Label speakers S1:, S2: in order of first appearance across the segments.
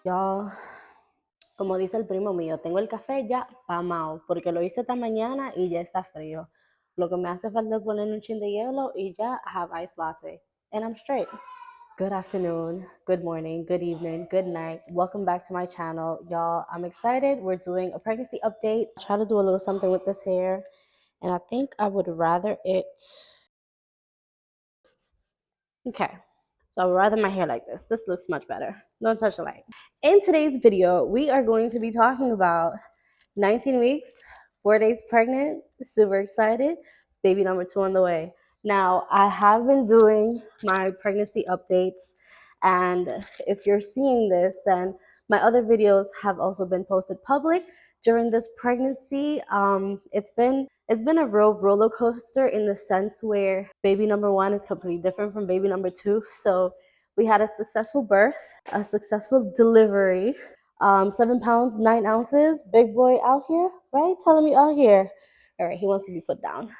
S1: Y'all, como dice el primo mío, tengo el café ya pamao, porque lo hice esta mañana y ya está frío. Lo que me hace falta es poner un chin de hielo y ya I have iced latte. And I'm straight. Good afternoon, good morning, good evening, good night. Welcome back to my channel. Y'all, I'm excited. We're doing a pregnancy update. I'll try to do a little something with this hair. And I think I would rather it... Okay. So I would rather my hair like this. This looks much better. Don't touch the light. In today's video, we are going to be talking about 19 weeks, 4 days pregnant, super excited, baby number 2 on the way. Now, I have been doing my pregnancy updates, and if you're seeing this, then my other videos have also been posted public during this pregnancy. It's been a real roller coaster in the sense where baby number 1 is completely different from baby number 2. So we had a successful birth, a successful delivery, 7 pounds, 9 ounces. Big boy out here, right? Tell him you out here. All right, he wants to be put down.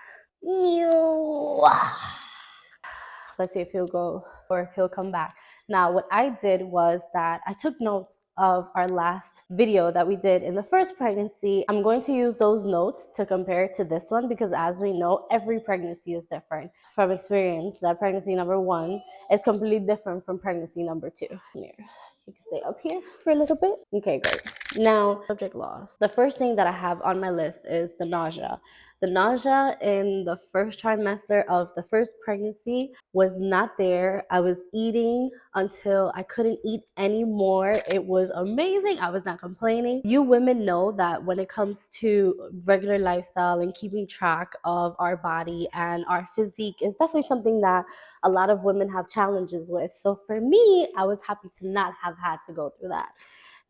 S1: Let's see if he'll go or if he'll come back. Now, what I did was that I took notes of our last video that we did in the first pregnancy. I'm going to use those notes to compare it to this one because, as we know, every pregnancy is different. From experience, that pregnancy number 1 is completely different from pregnancy number 2. Come here. You can stay up here for a little bit. Okay, great. Now, subject loss. The first thing that I have on my list is the nausea. The nausea in the first trimester of the first pregnancy was not there. I was eating until I couldn't eat anymore. It was amazing. I was not complaining. You women know that when it comes to regular lifestyle and keeping track of our body and our physique is definitely something that a lot of women have challenges with. So for me, I was happy to not have had to go through that.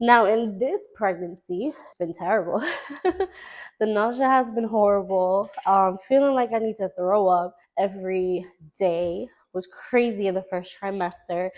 S1: Now, in this pregnancy, it's been terrible. The nausea has been horrible. Feeling like I need to throw up every day was crazy in the first trimester.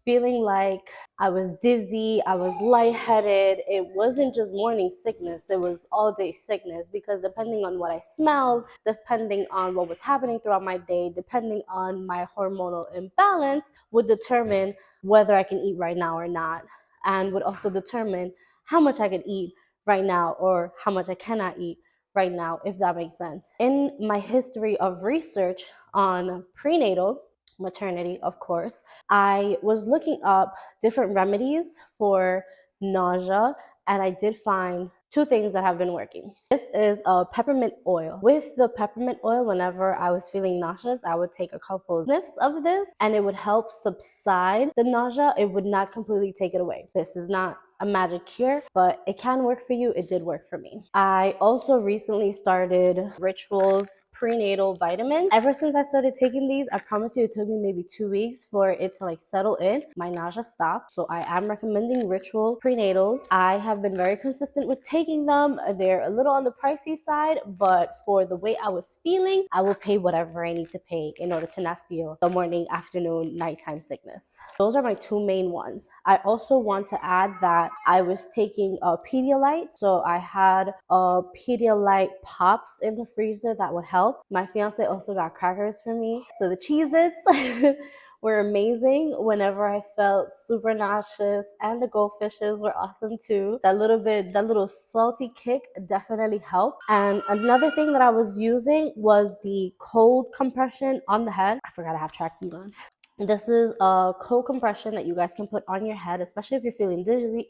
S1: Feeling like I was dizzy, I was lightheaded. It wasn't just morning sickness, it was all day sickness because depending on what I smelled, depending on what was happening throughout my day, depending on my hormonal imbalance, would determine whether I can eat right now or not, and would also determine how much I could eat right now or how much I cannot eat right now, if that makes sense. In my history of research on prenatal maternity, of course, I was looking up different remedies for nausea, and I did find 2 things that have been working. This is a peppermint oil. With the peppermint oil, whenever I was feeling nauseous, I would take a couple sniffs of this and it would help subside the nausea. It would not completely take it away. This is not a magic cure, but it can work for you. It did work for me. I also recently started Rituals prenatal vitamins. Ever since I started taking these, I promise you it took me maybe 2 weeks for it to like settle in. My nausea stopped. So I am recommending Ritual prenatals. I have been very consistent with taking them. They're a little on the pricey side, but for the way I was feeling, I will pay whatever I need to pay in order to not feel the morning, afternoon, nighttime sickness. Those are my 2 main ones. I also want to add that I was taking a Pedialyte. So I had a Pedialyte pops in the freezer that would help. My fiance also got crackers for me. So the Cheez-Its were amazing whenever I felt super nauseous, and the goldfishes were awesome too. That little salty kick definitely helped. And another thing that I was using was the cold compression on the head. I forgot I have track on. This is a cold compression that you guys can put on your head, especially if you're feeling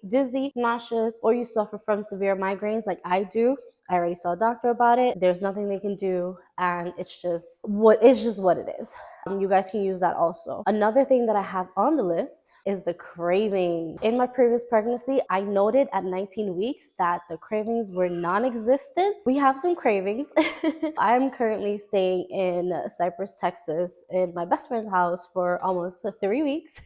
S1: dizzy, nauseous, or you suffer from severe migraines like I do. I already saw a doctor about it. There's nothing they can do, and it's just what it is. You guys can use that also. Another thing that I have on the list is the craving. In my previous pregnancy, I noted at 19 weeks that the cravings were non-existent. We have some cravings. I'm currently staying in Cypress, Texas, in my best friend's house for almost 3 weeks.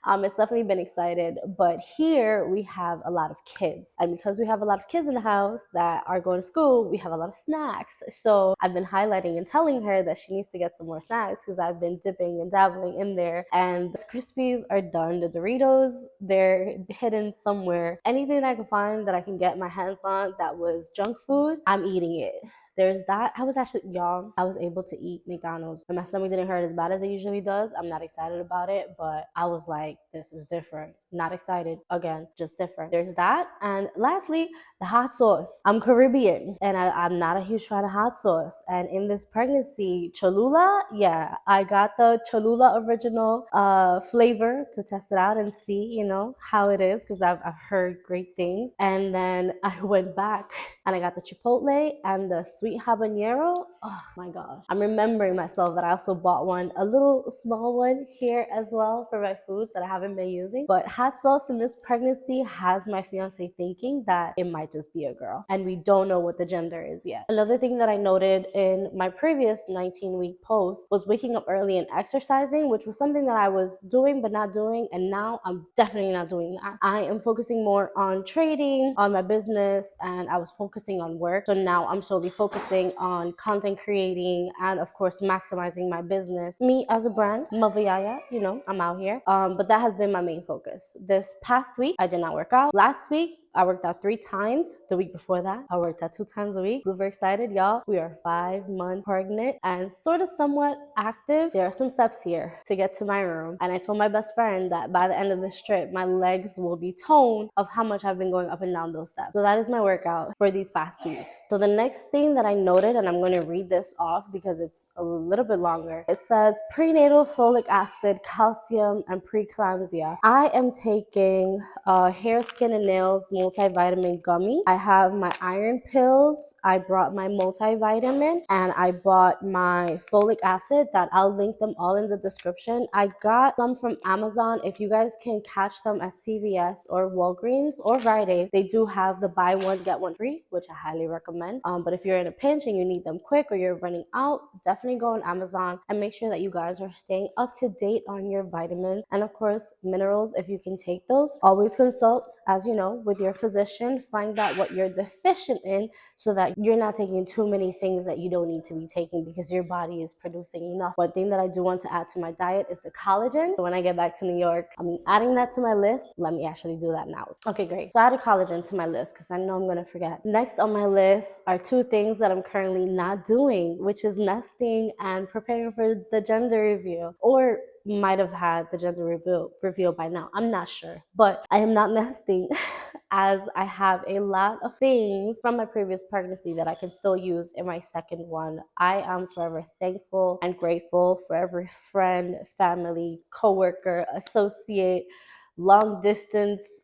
S1: It's definitely been excited, but here we have a lot of kids. And because we have a lot of kids in the house that are going to school, we have a lot of snacks. So I've been highlighting and telling her that she needs to get some more snacks because I've been dipping and dabbling in there. And the Crispies are done. The Doritos, they're hidden somewhere. Anything I can find that I can get my hands on that was junk food, I'm eating it. There's that. I was actually young. I was able to eat McDonald's. And my stomach didn't hurt as bad as it usually does. I'm not excited about it, but I was like, this is different. not excited. Again, just different. There's that. And lastly, the hot sauce. I'm Caribbean and I'm not a huge fan of hot sauce. And in this pregnancy, Cholula, yeah, I got the Cholula original flavor to test it out and see, you know, how it is, because I've heard great things. And then I went back and I got the Chipotle and the sweet habanero. Oh my gosh. I'm remembering myself that I also bought one, a little small one here as well for my foods that I haven't been using. But hot sauce in this pregnancy has my fiance thinking that it might just be a girl, and we don't know what the gender is yet. Another thing that I noted in my previous 19-week post was waking up early and exercising, which was something that I was doing but not doing, and now I'm definitely not doing that. I am focusing more on trading, on my business, and I was focusing on work. So now I'm solely focusing on content creating and of course maximizing my business. Me as a brand, Mavayaya, you know, I'm out here. But that has been my main focus. This past week, I did not work out. Last week, I worked out 3 times. The week before that, I worked out 2 times a week. Super excited, y'all. We are 5 months pregnant and sort of somewhat active. There are some steps here to get to my room. And I told my best friend that by the end of this trip, my legs will be toned of how much I've been going up and down those steps. So that is my workout for these past weeks. So the next thing that I noted, and I'm going to read this off because it's a little bit longer. It says prenatal folic acid, calcium, and preeclampsia. I am taking hair, skin, and nails multivitamin gummy. I have my iron pills. I brought my multivitamin and I bought my folic acid that I'll link them all in the description. I got some from Amazon. If you guys can catch them at CVS or Walgreens or Rite Aid, they do have the buy one get one free, which I highly recommend. But if you're in a pinch and you need them quick or you're running out, definitely go on Amazon and make sure that you guys are staying up to date on your vitamins and of course minerals if you can take those. Always consult, as you know, with your physician. Find out what you're deficient in so that you're not taking too many things that you don't need to be taking because your body is producing enough. One thing that I do want to add to my diet is the collagen. So when I get back to New York, I'm adding that to my list. Let me actually do that now. Okay, great. So I added collagen to my list because I know I'm going to forget. Next on my list are 2 things that I'm currently not doing, which is nesting and preparing for the gender reveal, or might have had the gender reveal by now. I'm not sure, but I am not nesting as I have a lot of things from my previous pregnancy that I can still use in my second one. I am forever thankful and grateful for every friend, family, coworker, associate, long distance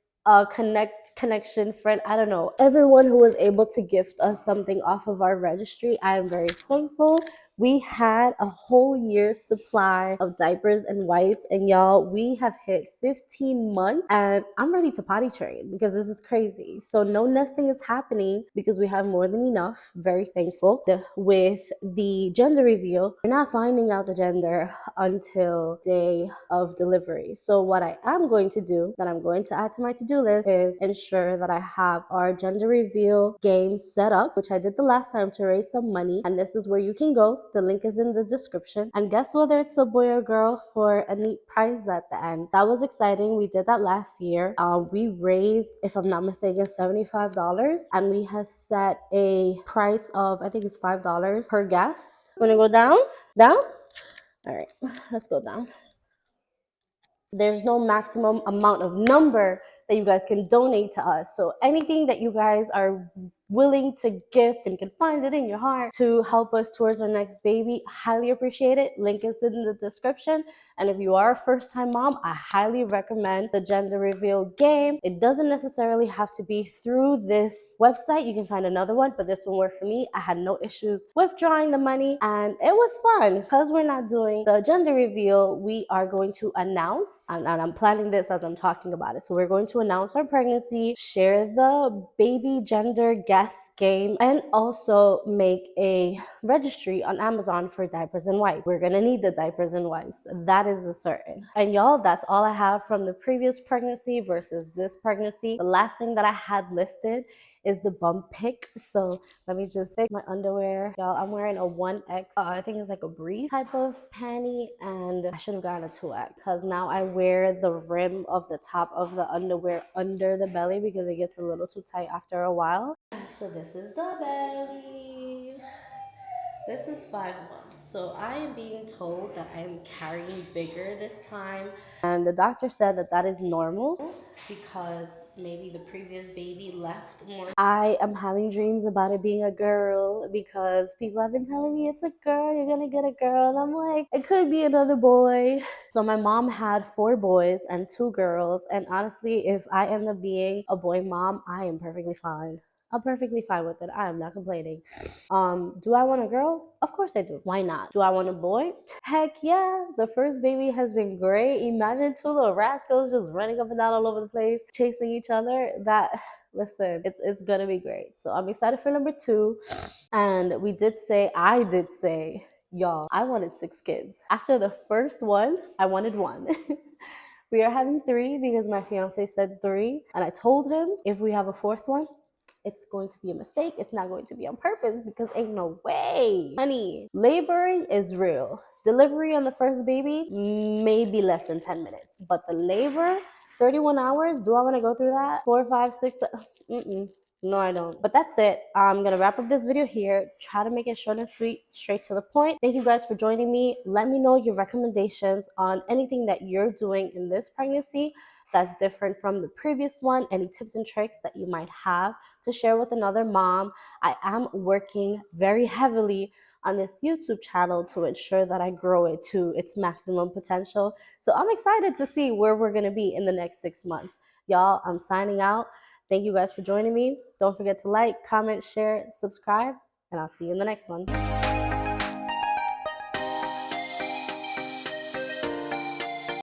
S1: connection friend, I don't know, everyone who was able to gift us something off of our registry. I am very thankful. We had a whole year's supply of diapers and wipes, and y'all, we have hit 15 months and I'm ready to potty train because this is crazy. So no nesting is happening because we have more than enough. Very thankful. With the gender reveal, we're not finding out the gender until day of delivery. So what I am going to do, that I'm going to add to my to-do list, is ensure that I have our gender reveal game set up, which I did the last time to raise some money. And this is where you can go. The link is in the description. And guess whether it's a boy or girl for a neat prize at the end. That was exciting. We did that last year. We raised, if I'm not mistaken, $75, and we have set a price of, I think it's $5 per guest. Wanna go down? Down? All right, let's go down. There's no maximum amount of number that you guys can donate to us. So anything that you guys are willing to gift and can find it in your heart to help us towards our next baby, highly appreciate it. Link is in the description. And if you are a first-time mom, I highly recommend the gender reveal game. It doesn't necessarily have to be through this website. You can find another one, but this one worked for me. I had no issues withdrawing the money, and it was fun. Because we're not doing the gender reveal, we are going to announce, and I'm planning this as I'm talking about it. So we're going to announce our pregnancy, share the baby gender guest game, and also make a registry on Amazon for diapers and wipes. We're gonna need the diapers and wipes. That is a certain. And y'all, that's all I have from the previous pregnancy versus this pregnancy. The last thing that I had listed is the bump pick. So let me just pick my underwear. Y'all, I'm wearing a 1X. I think it's like a brief type of panty, and I should have gotten a 2X because now I wear the rim of the top of the underwear under the belly because it gets a little too tight after a while. So this is the belly. This is 5 months. So I am being told that I am carrying bigger this time. And the doctor said that that is normal because maybe the previous baby left more. I am having dreams about it being a girl because people have been telling me it's a girl, you're gonna get a girl. And I'm like, it could be another boy. So my mom had 4 boys and 2 girls. And honestly, if I end up being a boy mom, I am perfectly fine. I'm perfectly fine with it. I am not complaining. Do I want a girl? Of course I do. Why not? Do I want a boy? Heck yeah. The first baby has been great. Imagine 2 little rascals just running up and down all over the place, chasing each other. Listen, it's gonna be great. So I'm excited for number 2. And I did say, y'all, I wanted 6 kids. After the first one, I wanted one. We are having 3 because my fiance said 3. And I told him if we have a 4th one, it's going to be a mistake. It's not going to be on purpose because ain't no way. Honey, laboring is real. Delivery on the first baby, maybe less than 10 minutes. But the labor, 31 hours, do I want to go through that? 4, 5, 6, mm-mm. No, I don't. But that's it. I'm going to wrap up this video here. Try to make it short and sweet, straight to the point. Thank you guys for joining me. Let me know your recommendations on anything that you're doing in this pregnancy that's different from the previous one. Any tips and tricks that you might have to share with another mom. I am working very heavily on this YouTube channel to ensure that I grow it to its maximum potential. So I'm excited to see where we're going to be in the next 6 months. Y'all, I'm signing out. Thank you guys for joining me. Don't forget to like, comment, share, subscribe, and I'll see you in the next one.